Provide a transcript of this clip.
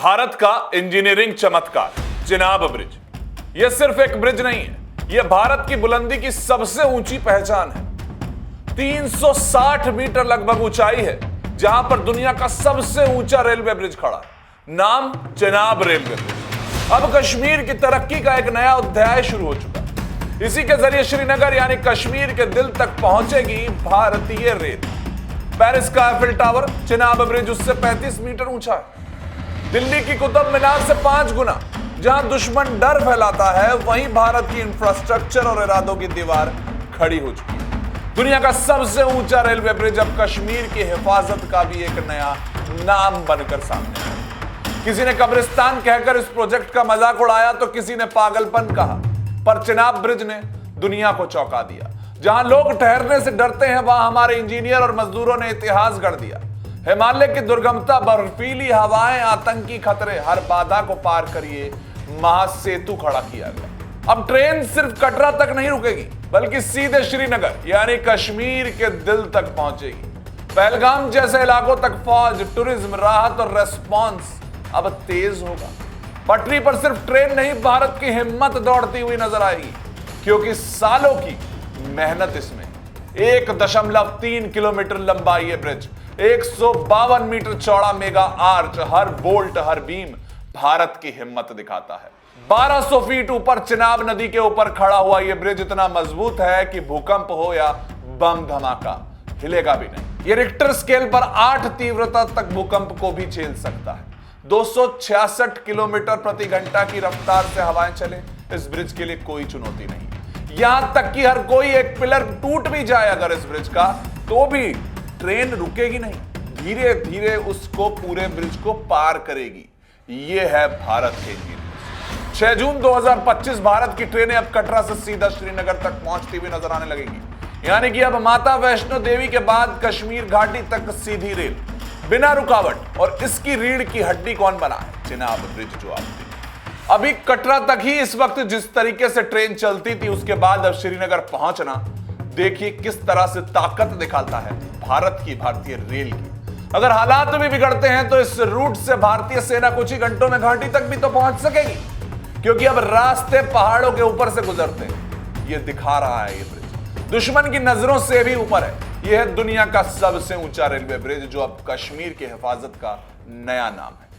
भारत का इंजीनियरिंग चमत्कार चिनाब ब्रिज। यह सिर्फ एक ब्रिज नहीं है, यह भारत की बुलंदी की सबसे ऊंची पहचान है। 360 मीटर लगभग ऊंचाई है, जहां पर दुनिया का सबसे ऊंचा रेलवे ब्रिज खड़ा है। नाम चिनाब रेलवे ब्रिज। अब कश्मीर की तरक्की का एक नया अध्याय शुरू हो चुका है। इसी के जरिए श्रीनगर यानी कश्मीर के दिल तक पहुंचेगी भारतीय रेल। पेरिस का एफिल टावर चिनाब ब्रिज उससे 35 मीटर ऊंचा है। दिल्ली की कुतुब मीनार से 5 गुना। जहां दुश्मन डर फैलाता है, वहीं भारत की इंफ्रास्ट्रक्चर और इरादों की दीवार खड़ी हो चुकी है। दुनिया का सबसे ऊंचा रेलवे ब्रिज अब कश्मीर की हिफाजत का भी एक नया नाम बनकर सामने आया। किसी ने कब्रिस्तान कहकर इस प्रोजेक्ट का मजाक उड़ाया तो किसी ने पागलपन कहा, पर चिनाब ब्रिज ने दुनिया को चौंका दिया। जहां लोग ठहरने से डरते हैं, वहां हमारे इंजीनियर और मजदूरों ने इतिहास गढ़ दिया। हिमालय की दुर्गमता, बर्फीली हवाएं, आतंकी खतरे, हर बाधा को पार करिए महासेतु खड़ा किया गया। अब ट्रेन सिर्फ कटरा तक नहीं रुकेगी, बल्कि सीधे श्रीनगर यानी कश्मीर के दिल तक पहुंचेगी। पहलगाम जैसे इलाकों तक फौज, टूरिज्म, राहत और रेस्पॉन्स अब तेज होगा। पटरी पर सिर्फ ट्रेन नहीं, भारत की हिम्मत दौड़ती हुई नजर आएगी, क्योंकि सालों की मेहनत इसमें। 1.3 किलोमीटर लंबा ये ब्रिज, 152 मीटर चौड़ा मेगा आर्च, हर बोल्ट हर बीम भारत की हिम्मत दिखाता है। 1200 फीट ऊपर चिनाब नदी के ऊपर खड़ा हुआ यह ब्रिज इतना मजबूत है कि भूकंप हो या बम धमाका हिलेगा भी नहीं। यह रिक्टर स्केल पर 8 तीव्रता तक भूकंप को भी झेल सकता है। 266 किलोमीटर प्रति घंटा की रफ्तार से हवाएं चले, इस ब्रिज के लिए कोई चुनौती नहीं। यहां तक कि हर कोई एक पिलर टूट भी जाए अगर इस ब्रिज का, तो भी ट्रेन रुकेगी नहीं, धीरे धीरे उसको पूरे ब्रिज को पार करेगी। यह है भारत के इंजीनियर। 6 जून 2025 भारत की ट्रेनें अब कटरा से सीधा श्रीनगर तक पहुंचती हुई नजर आने लगेंगी। यानी कि अब माता वैष्णो देवी के बाद कश्मीर घाटी तक सीधी रेल बिना रुकावट। और इसकी रीढ़ की हड्डी कौन बना है? चिनाब ब्रिज। जो आप अभी कटरा तक ही इस वक्त जिस तरीके से ट्रेन चलती थी, उसके बाद अब श्रीनगर पहुंचना देखिए किस तरह से ताकत दिखाता है भारतीय रेल की। अगर हालात भी बिगड़ते हैं तो इस रूट से भारतीय सेना कुछ ही घंटों में घाटी तक भी तो पहुंच सकेगी, क्योंकि अब रास्ते पहाड़ों के ऊपर से गुजरते हैं। यह दिखा रहा है ये ब्रिज दुश्मन की नजरों से भी ऊपर है। यह है दुनिया का सबसे ऊंचा रेलवे ब्रिज, जो अब कश्मीर की हिफाजत का नया नाम है।